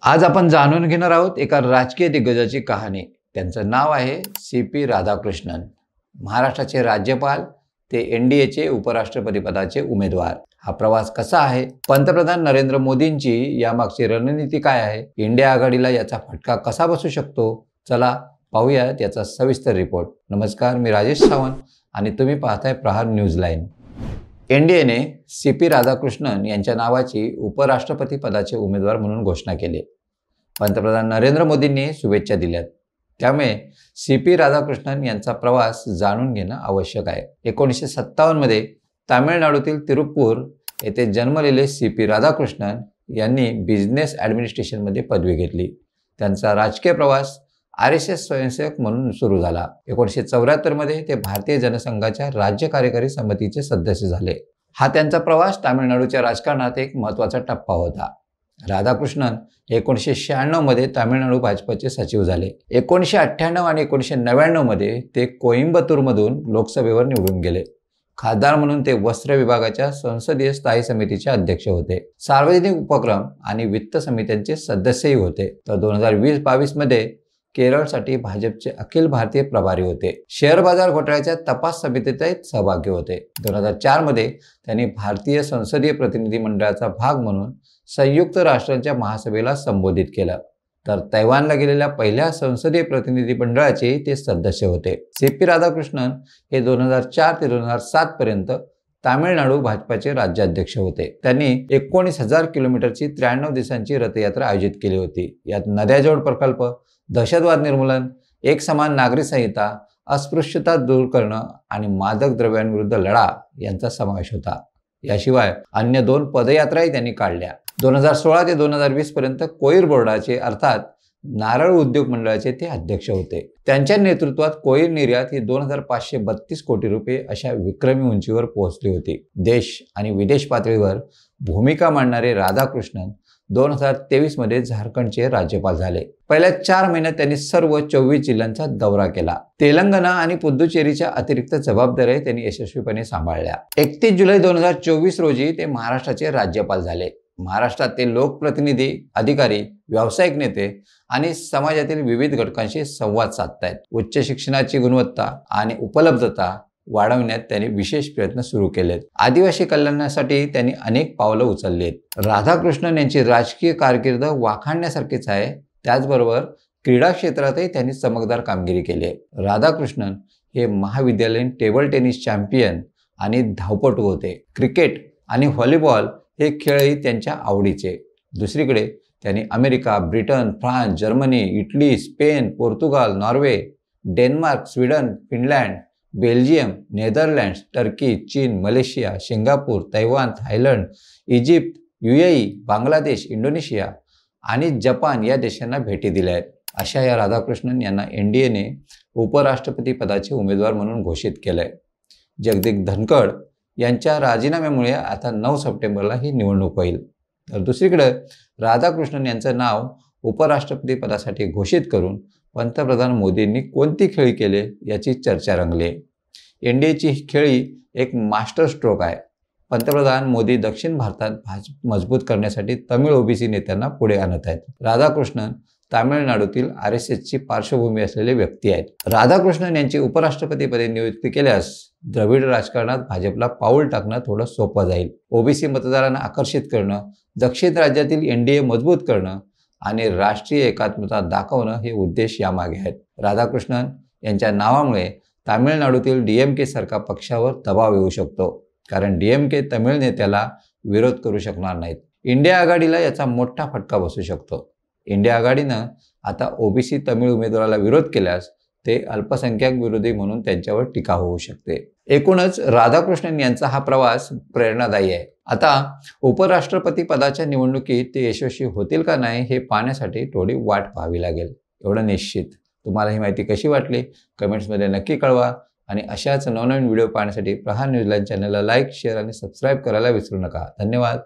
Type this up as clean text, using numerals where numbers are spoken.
आज आपण जाणून घेणार आहोत एका राजकीय दिग्गजाची कहाणी। त्यांचं नाव आहे सी.पी. राधाकृष्णन। महाराष्ट्राचे राज्यपाल ते एनडीएचे उपराष्ट्रपती पदाचे उमेदवार। हा प्रवास कसा आहे, पंतप्रधान नरेंद्र मोदींची यामागची रणनीती काय आहे, इंडिया आघाडीला याचा फटका कसा बसू शकतो, चला पाहूया त्याचा सविस्तर रिपोर्ट। नमस्कार, मी राजेश सावंत आणि तुम्ही पाहताय प्रहार न्यूज लाईन। एनडीएने सी.पी. राधाकृष्णन यांच्या नावाची उपराष्ट्रपती पदाचे उमेदवार म्हणून घोषणा केली। पंतप्रधान नरेंद्र मोदींनी शुभेच्छा दिल्यात, त्यामुळे सी.पी. राधाकृष्णन यांचा प्रवास जाणून घेणं आवश्यक आहे। 1957 मध्ये तामिळनाडूतील तिरुप्पूर येथे जन्मलेले सी.पी. राधाकृष्णन यांनी बिझनेस ॲडमिनिस्ट्रेशनमध्ये पदवी घेतली। त्यांचा राजकीय प्रवास आरएसएस स्वयंसेवक म्हणून सुरू झाला। 1974 मध्ये ते भारतीय जनसंघाच्या राज्य कार्यकारी समितीचे सदस्य झाले। हा त्यांचा प्रवास तामिळनाडूच्या राजकारणात एक महत्त्वाचा टप्पा होता। राधाकृष्णन 1996 मध्ये तामिळनाडू भाजपचे सचिव झाले। 1998 आणि 1999 मध्ये ते कोइंबतूरमधून लोकसभेवर निवडून गेले। खासदार म्हणून ते वस्त्र विभागाच्या संसदीय स्थायी समितीचे अध्यक्ष होते। सार्वजनिक उपक्रम आणि वित्त समित्यांचे सदस्यही होते। तर 2020-22 मध्ये केरळसाठी भाजपचे अखिल भारतीय प्रभारी होते। शेअर बाजार घोटाळ्याच्या तपास समितीतही सहभागी होते। 2004 मध्ये त्यांनी भारतीय संसदीय प्रतिनिधी मंडळाचा भाग म्हणून संयुक्त राष्ट्रांच्या महासभेला संबोधित केलं। तर तैवानला गेलेल्या पहिल्या संसदीय प्रतिनिधी मंडळाचे ते सदस्य होते। सी.पी. राधाकृष्णन हे 2004 ते 2007 पर्यंत तामिळनाडू भाजपाचे राज्याध्यक्ष होते। त्यांनी 19,000 किलोमीटरची 93 दिवसांची रथयात्रा आयोजित केली होती। यात नद्याजोड प्रकल्प, दहशतवाद निर्मूलन, एक समान नागरी संहिता, अस्पृश्यता दूर करणं आणि मादक द्रव्यांविरुद्ध लढा यांचा समावेश होता। याशिवाय अन्य 2 पदयात्राही त्यांनी काढल्या। 2016 ते 2020 पर्यंत कोईर बोर्डाचे अर्थात नारळ उद्योग मंडळाचे ते अध्यक्ष होते। त्यांच्या नेतृत्वात कोईर निर्यात ही 2,532 कोटी रुपये अशा विक्रमी उंचीवर पोहोचली होती। देश आणि विदेश पातळीवर भूमिका मांडणारे राधाकृष्णन 2023 मध्ये झारखंडचे राज्यपाल झाले। पहिल्या 4 महिन्यात त्यांनी सर्व 24 जिल्ह्यांचा दौरा केला। तेलंगणा आणि पुद्दुचेरीच्या अतिरिक्त जबाबदाऱ्या त्यांनी यशस्वीपणे सांभाळल्या। 31 जुलै 2024 रोजी ते महाराष्ट्राचे राज्यपाल झाले। महाराष्ट्रात ते लोकप्रतिनिधी, अधिकारी, व्यावसायिक नेते आणि समाजातील विविध घटकांशी संवाद साधतायत। उच्च शिक्षणाची गुणवत्ता आणि उपलब्धता वाढवण्यात त्यांनी विशेष प्रयत्न सुरू केलेत। आदिवासी कल्याणासाठी त्यांनी अनेक पावलं उचललीत। राधाकृष्णन यांची राजकीय कारकीर्द वाखाणण्यासारखीच आहे। त्याचबरोबर क्रीडा क्षेत्रातही त्यांनी चमकदार कामगिरी केली आहे। राधाकृष्णन हे महाविद्यालयीन टेबल टेनिस चॅम्पियन आणि धावपटू होते। क्रिकेट आणि व्हॉलीबॉल हे खेळही त्यांच्या आवडीचे। दुसरीकडे त्यांनी America, Britain, France, Germany, Italy, Spain, Portugal, Norway, Denmark, Sweden, Finland, Belgium, Netherlands, Turkey, चीन, Malaysia, Singapore, Taiwan, Thailand, Egypt, UAE, Bangladesh, Indonesia आणि जपान या देशांना भेटी दिल्या आहेत। अशा या राधाकृष्णन यांना एनडीएने उपराष्ट्रपती पदाचे उमेदवार म्हणून घोषित केलंय। जगदीप धनखड यांच्या राजीनाम्यामुळे आता 9 सप्टेंबरला ही निवडणूक होईल। तर दुसरीकडे राधाकृष्णन यांचं नाव उपराष्ट्रपती पदासाठी घोषित करून पंतप्रधान मोदींनी कोणती खेळी केले याची चर्चा रंगली। एनडीएची ही खेळी एक मास्टर स्ट्रोक आहे। पंतप्रधान मोदी दक्षिण भारतात भाजप मजबूत करण्यासाठी तमिळ ओबीसी नेत्यांना पुढे आणत आहेत। राधाकृष्णन तामिळनाडूतील आरएसएसची पार्श्वभूमी असलेले व्यक्ती आहेत। राधाकृष्णन यांची उपराष्ट्रपतीपदी नियुक्ती केल्यास द्रविड राजकारणात भाजपला पाऊल टाकणं थोडं सोपं जाईल। ओबीसी मतदारांना आकर्षित करणं, दक्षिण राज्यातील एनडीए मजबूत करणं आणि राष्ट्रीय एकात्मता दाखवणं हे उद्देश यामागे आहेत। राधाकृष्णन यांच्या नावामुळे तामिळनाडूतील डीएमके सारखा पक्षावर दबाव येऊ शकतो, कारण डीएमके तमिळ नेत्याला विरोध करू शकणार नाहीत। इंडिया आघाडीला याचा मोठा फटका बसू शकतो। इंडिया आघाडीनं आता ओबीसी तमिळ उमेदवाराला विरोध केल्यास ते अल्पसंख्याक विरोधी म्हणून त्यांच्यावर टीका होऊ शकते। एकूणच राधाकृष्णन यांचा हा प्रवास प्रेरणादायी आहे। आता उपराष्ट्रपती पदाच्या निवडणुकीत ते यशस्वी होतील का नाही हे पाहण्यासाठी थोडी वाट पाहावी लागेल, एवढं निश्चित। तुम्हाला ही माहिती कशी वाटली कमेंट्समध्ये नक्की कळवा आणि अशाच नवनवीन व्हिडिओ पाहण्यासाठी प्रहार न्यूज लाईन चॅनलला लाईक, शेअर आणि सबस्क्राईब करायला विसरू नका। धन्यवाद।